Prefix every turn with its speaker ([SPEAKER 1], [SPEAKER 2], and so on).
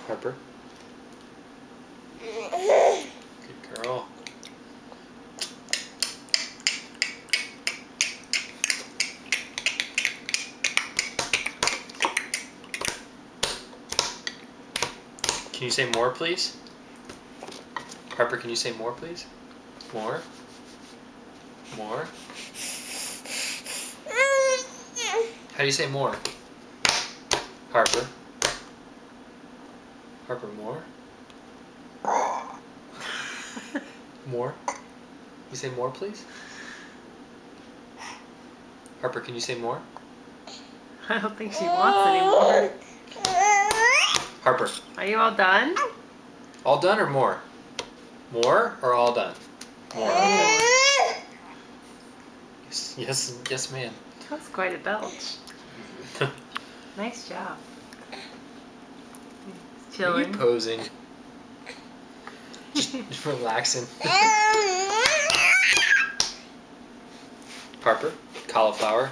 [SPEAKER 1] Harper. Good girl. Can you say more, please? Harper, can you say more, please? More? More? How do you say more? Harper. Harper, more? More? You say more, please? Harper, can you say more?
[SPEAKER 2] I don't think she wants any more.
[SPEAKER 1] Harper.
[SPEAKER 2] Are you all done?
[SPEAKER 1] All done or more? More or all done? More. Okay. Yes, ma'am.
[SPEAKER 2] That was quite a belch. Nice job. Chilling.
[SPEAKER 1] Are you posing? Just relaxing. Harper, cauliflower.